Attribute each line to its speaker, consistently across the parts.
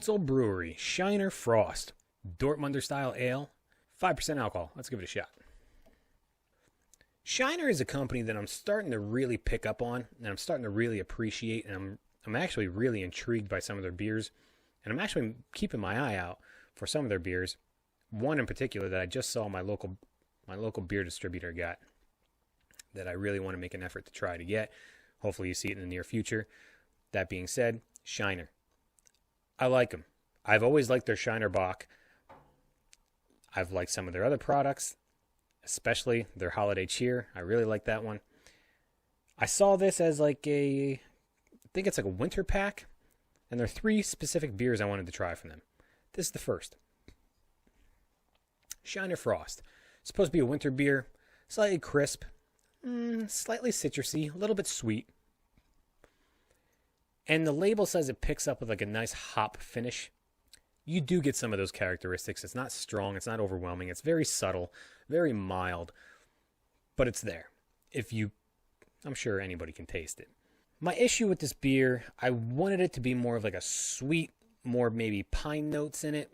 Speaker 1: Spotzel Brewery, Shiner Frost, Dortmunder style ale, 5% alcohol. Let's give it a shot. Shiner is a company that I'm starting to really pick up on, and I'm starting to really appreciate, and I'm actually really intrigued by some of their beers, and I'm actually keeping my eye out for some of their beers. One in particular that I just saw my local beer distributor got that I really want to make an effort to try to get. Hopefully you see it in the near future. That being said, Shiner. I like them. I've always liked their Shiner Bock. I've liked some of their other products, especially their Holiday Cheer. I really like that one. I saw this as I think it's like a winter pack, and there are 3 specific beers I wanted to try from them. This is the first. Shiner Frost. It's supposed to be a winter beer, slightly crisp, slightly citrusy, a little bit sweet. And the label says it picks up with like a nice hop finish. You do get some of those characteristics. It's not strong, it's not overwhelming, it's very subtle, very mild, but it's there. I'm sure anybody can taste it. My issue with this beer, I wanted it to be more of like a sweet, more maybe pine notes in it.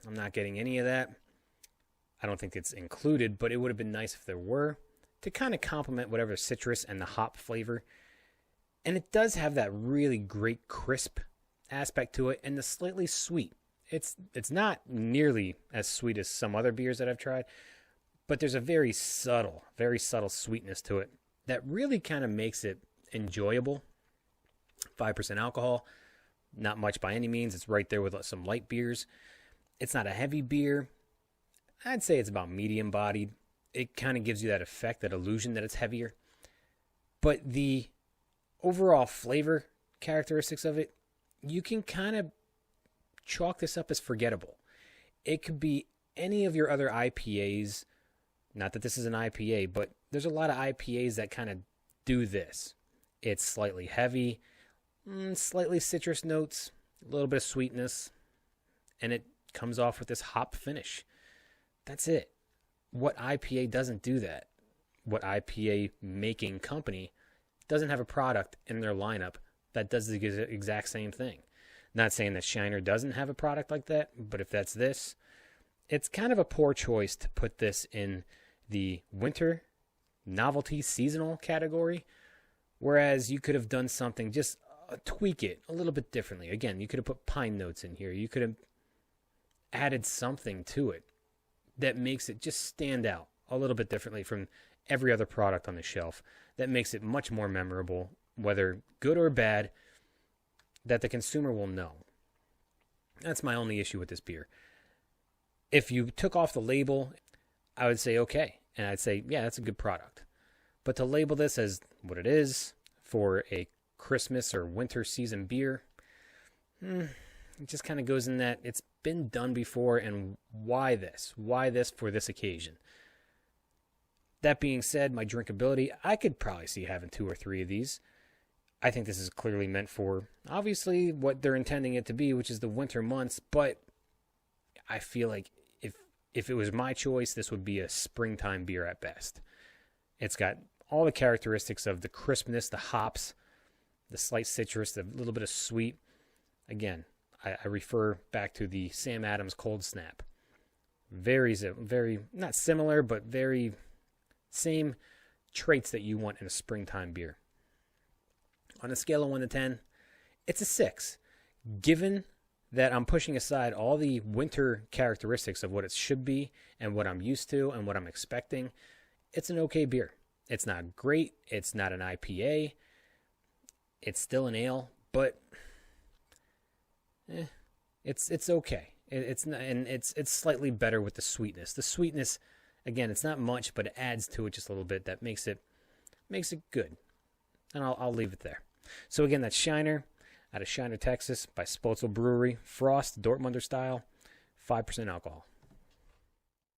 Speaker 1: I'm not getting any of that. I don't think it's included, but it would have been nice if there were, to kind of complement whatever citrus and the hop flavor. And it does have that really great crisp aspect to it, and the slightly sweet. It's not nearly as sweet as some other beers that I've tried, but there's a very subtle sweetness to it that really kind of makes it enjoyable. 5% alcohol, not much by any means. It's right there with some light beers. It's not a heavy beer. I'd say it's about medium bodied. It kind of gives you that effect, that illusion that it's heavier. But the overall flavor characteristics of it, you can kind of chalk this up as forgettable. It could be any of your other IPAs. Not that this is an IPA, but there's a lot of IPAs that kind of do this. It's slightly heavy, slightly citrus notes, a little bit of sweetness, and it comes off with this hop finish. That's it. What IPA doesn't do that? What IPA making company doesn't have a product in their lineup that does the exact same thing? Not saying that Shiner doesn't have a product like that, but if that's this, it's kind of a poor choice to put this in the winter novelty seasonal category, whereas you could have done something, just tweak it a little bit differently. Again, you could have put pine notes in here. You could have added something to it that makes it just stand out a little bit differently from every other product on the shelf, that makes it much more memorable, whether good or bad, that the consumer will know. That's my only issue with this beer. If you took off the label, I would say okay, and I'd say, yeah, that's a good product. But to label this as what it is for a Christmas or winter season beer, it just kind of goes in that it's been done before, and why this? Why this for this occasion? That being said, my drinkability, I could probably see having 2 or 3 of these. I think this is clearly meant for, obviously, what they're intending it to be, which is the winter months, but I feel like if it was my choice, this would be a springtime beer at best. It's got all the characteristics of the crispness, the hops, the slight citrus, the little bit of sweet. Again, I refer back to the Sam Adams Cold Snap. Very, not similar, but very same traits that you want in a springtime beer. On a scale of 1 to 10, it's a 6. Given that I'm pushing aside all the winter characteristics of what it should be and what I'm used to and what I'm expecting, it's an okay beer. It's not great. It's not an IPA. It's still an ale, but it's okay. It's not, and it's slightly better with the sweetness. The sweetness, again, it's not much, but it adds to it just a little bit. That makes it good. And I'll leave it there. So again, that's Shiner out of Shiner, Texas, by Spotzel Brewery. Frost, Dortmunder style, 5% alcohol.